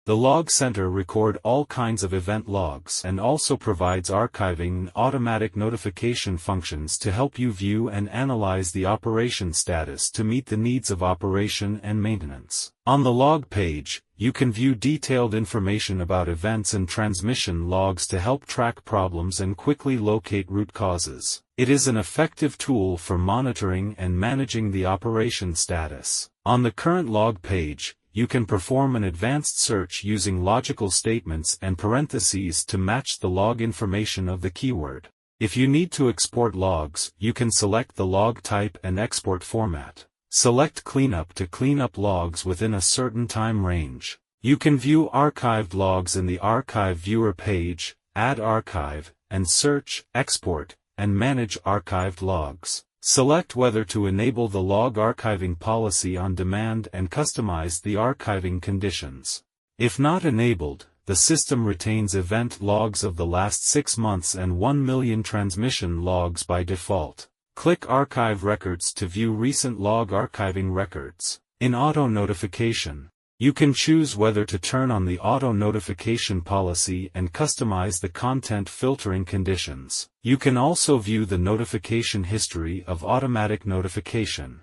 The Log Center records all kinds of event logs and also provides archiving and automatic notification functions to help you view and analyze the operation status to meet the needs of operation and maintenance. On the log page, you can view detailed information about events and transmission logs to help track problems and quickly locate root causes. It is an effective tool for monitoring and managing the operation status. On the current log page, you can perform an advanced search using logical statements and parentheses to match the log information of the keyword. If you need to export logs, you can select the log type and export format. Select Cleanup to clean up logs within a certain time range. You can view archived logs in the Archive Viewer page, add archive, and search, export, and manage archived logs. Select whether to enable the log archiving policy on demand and customize the archiving conditions. If not enabled, the system retains event logs of the last 6 months and 1 million transmission logs by default. Click Archive Records to view recent log archiving records. In Auto Notification, you can choose whether to turn on the auto notification policy and customize the content filtering conditions. You can also view the notification history of automatic notification.